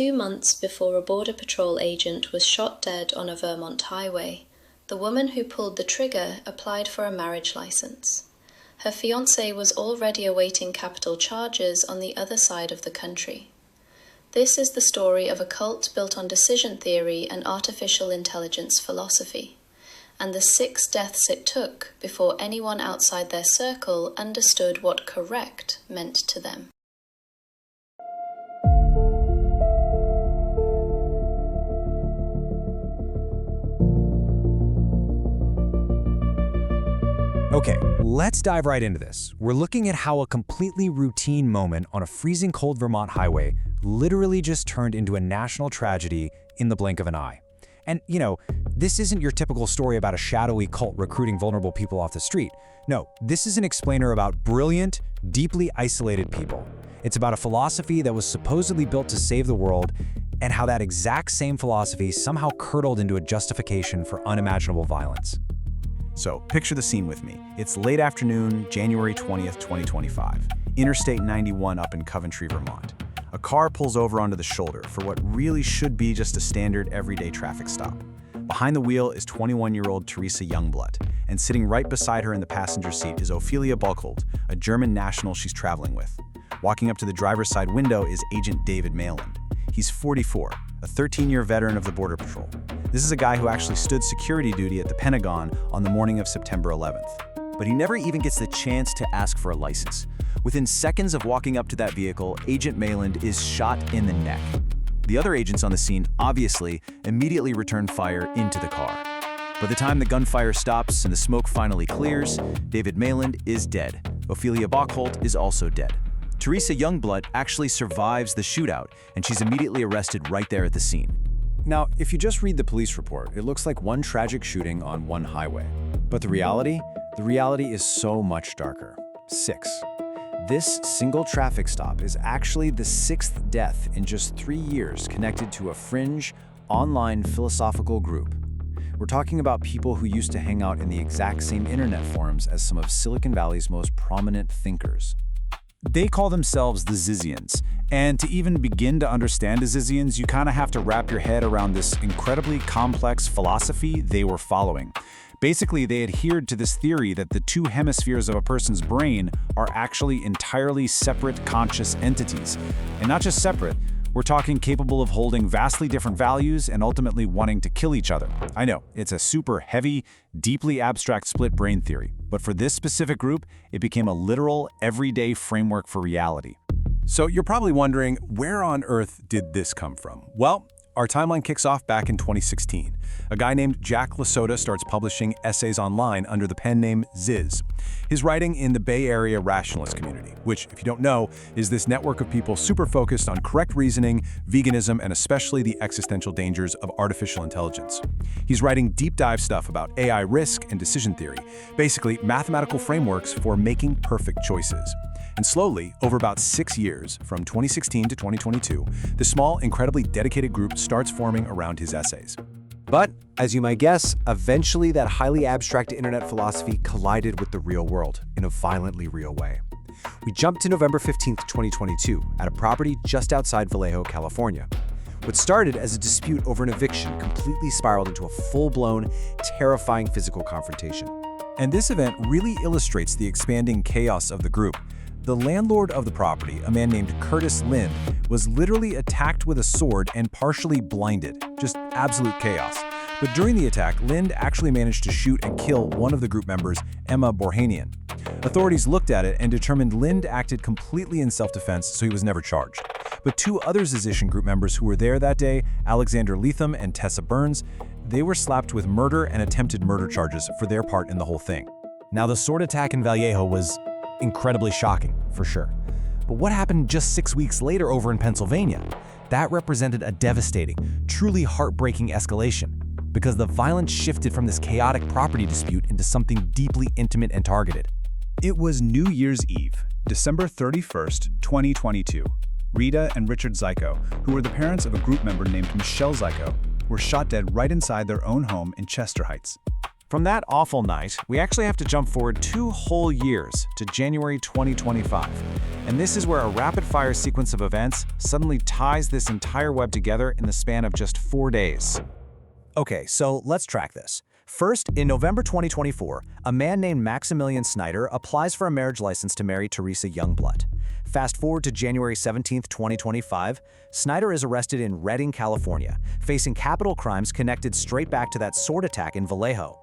2 months before a Border Patrol agent was shot dead on a Vermont highway, the woman who pulled the trigger applied for a marriage license. Her fiancé was already awaiting capital charges on the other side of the country. This is the story of a cult built on decision theory and artificial intelligence philosophy, and the 6 deaths it took before anyone outside their circle understood what correct meant to them. Okay, let's dive right into this. We're looking at how a completely routine moment on a freezing cold Vermont highway literally just turned into a national tragedy in the blink of an eye. And, this isn't your typical story about a shadowy cult recruiting vulnerable people off the street. No, this is an explainer about brilliant, deeply isolated people. It's about a philosophy that was supposedly built to save the world, and how that exact same philosophy somehow curdled into a justification for unimaginable violence. So, picture the scene with me. It's late afternoon, January 20th, 2025. Interstate 91 up in Coventry, Vermont. A car pulls over onto the shoulder for what really should be just a standard everyday traffic stop. Behind the wheel is 21-year-old Theresa Youngblood, and sitting right beside her in the passenger seat is Ophelia Buchholz, a German national she's traveling with. Walking up to the driver's side window is Agent David Mayland. He's 44, a 13-year veteran of the Border Patrol. This is a guy who actually stood security duty at the Pentagon on the morning of September 11th. But he never even gets the chance to ask for a license. Within seconds of walking up to that vehicle, Agent Mayland is shot in the neck. The other agents on the scene, obviously, immediately return fire into the car. By the time the gunfire stops and the smoke finally clears, David Mayland is dead. Ophelia Buchholz is also dead. Theresa Youngblood actually survives the shootout, and she's immediately arrested right there at the scene. Now, if you just read the police report, it looks like one tragic shooting on one highway. But the reality is so much darker. 6. This single traffic stop is actually the 6th death in just 3 years connected to a fringe, online philosophical group. We're talking about people who used to hang out in the exact same internet forums as some of Silicon Valley's most prominent thinkers. They call themselves the Zizians, and to even begin to understand the Zizians, you kind of have to wrap your head around this incredibly complex philosophy they were following. Basically, they adhered to this theory that the 2 hemispheres of a person's brain are actually entirely separate conscious entities. And not just separate, we're talking capable of holding vastly different values and ultimately wanting to kill each other. I know, it's a super heavy, deeply abstract split brain theory, but for this specific group, it became a literal, everyday framework for reality. So you're probably wondering, where on earth did this come from? Well, our timeline kicks off back in 2016. A guy named Jack Lasota starts publishing essays online under the pen name Ziz. He's writing in the Bay Area Rationalist community, which, if you don't know, is this network of people super focused on correct reasoning, veganism, and especially the existential dangers of artificial intelligence. He's writing deep dive stuff about AI risk and decision theory, basically mathematical frameworks for making perfect choices. And slowly, over about 6 years, from 2016 to 2022, the small, incredibly dedicated group starts forming around his essays. But, as you might guess, eventually that highly abstract internet philosophy collided with the real world in a violently real way. We jump to November 15th, 2022, at a property just outside Vallejo, California. What started as a dispute over an eviction completely spiraled into a full-blown, terrifying physical confrontation. And this event really illustrates the expanding chaos of the group. The landlord of the property, a man named Curtis Lind, was literally attacked with a sword and partially blinded. Just absolute chaos. But during the attack, Lind actually managed to shoot and kill one of the group members, Emma Borhanian. Authorities looked at it and determined Lind acted completely in self-defense, so he was never charged. But 2 other Zizian group members who were there that day, Alexander Leatham and Tessa Burns, they were slapped with murder and attempted murder charges for their part in the whole thing. Now, the sword attack in Vallejo was incredibly shocking, for sure. But what happened just 6 weeks later over in Pennsylvania? That represented a devastating, truly heartbreaking escalation, because the violence shifted from this chaotic property dispute into something deeply intimate and targeted. It was New Year's Eve, December 31st, 2022. Rita and Richard Zyko, who were the parents of a group member named Michelle Zyko, were shot dead right inside their own home in Chester Heights. From that awful night, we actually have to jump forward 2 whole years to January 2025. And this is where a rapid-fire sequence of events suddenly ties this entire web together in the span of just 4 days. Okay, so let's track this. First, in November 2024, a man named Maximilian Snyder applies for a marriage license to marry Teresa Youngblood. Fast forward to January 17, 2025, Snyder is arrested in Redding, California, facing capital crimes connected straight back to that sword attack in Vallejo.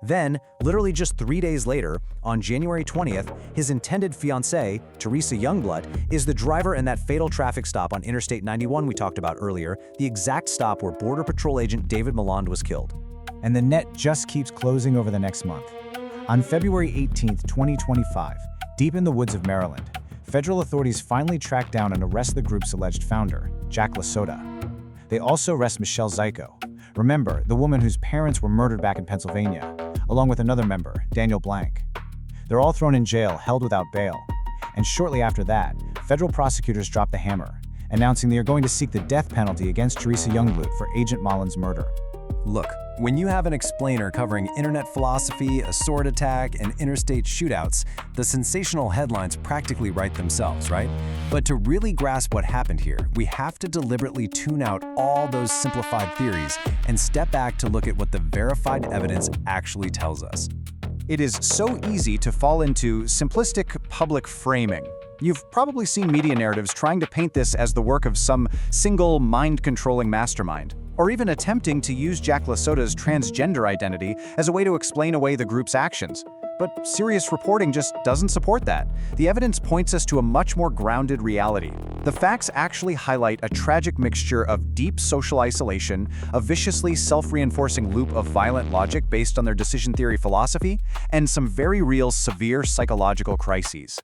Then, literally just 3 days later, on January 20th, his intended fiancée, Teresa Youngblood, is the driver in that fatal traffic stop on Interstate 91 we talked about earlier, the exact stop where Border Patrol agent David Malond was killed. And the net just keeps closing over the next month. On February 18, 2025, deep in the woods of Maryland, federal authorities finally track down and arrest the group's alleged founder, Jack LaSota. They also arrest Michelle Zico. Remember, the woman whose parents were murdered back in Pennsylvania, along with another member, Daniel Blank. They're all thrown in jail, held without bail. And shortly after that, federal prosecutors drop the hammer, announcing they are going to seek the death penalty against Teresa Youngblood for Agent Malond's murder. Look, when you have an explainer covering internet philosophy, a sword attack, and interstate shootouts, the sensational headlines practically write themselves, right? But to really grasp what happened here, we have to deliberately tune out all those simplified theories and step back to look at what the verified evidence actually tells us. It is so easy to fall into simplistic public framing. You've probably seen media narratives trying to paint this as the work of some single mind-controlling mastermind, or even attempting to use Jack LaSota's transgender identity as a way to explain away the group's actions. But serious reporting just doesn't support that. The evidence points us to a much more grounded reality. The facts actually highlight a tragic mixture of deep social isolation, a viciously self-reinforcing loop of violent logic based on their decision theory philosophy, and some very real severe psychological crises.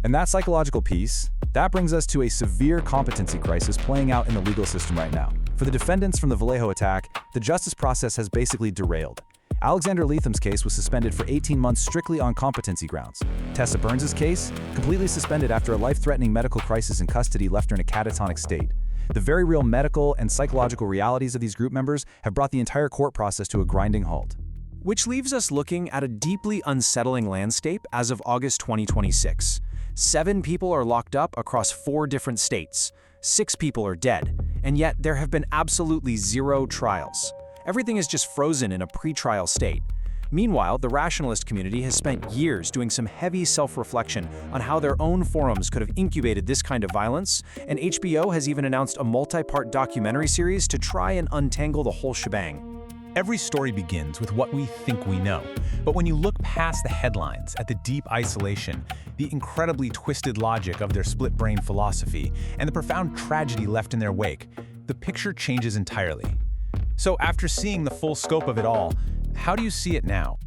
And that psychological piece, that brings us to a severe competency crisis playing out in the legal system right now. For the defendants from the Vallejo attack, the justice process has basically derailed. Alexander Letham's case was suspended for 18 months strictly on competency grounds. Tessa Burns' case, completely suspended after a life-threatening medical crisis in custody left her in a catatonic state. The very real medical and psychological realities of these group members have brought the entire court process to a grinding halt. Which leaves us looking at a deeply unsettling landscape as of August 2026. 7 people are locked up across 4 different states. 6 people are dead, and yet there have been absolutely 0 trials. Everything is just frozen in a pre-trial state. Meanwhile, the Rationalist community has spent years doing some heavy self-reflection on how their own forums could have incubated this kind of violence, and HBO has even announced a multi-part documentary series to try and untangle the whole shebang. Every story begins with what we think we know. But when you look past the headlines at the deep isolation, the incredibly twisted logic of their split-brain philosophy, and the profound tragedy left in their wake, the picture changes entirely. So after seeing the full scope of it all, how do you see it now?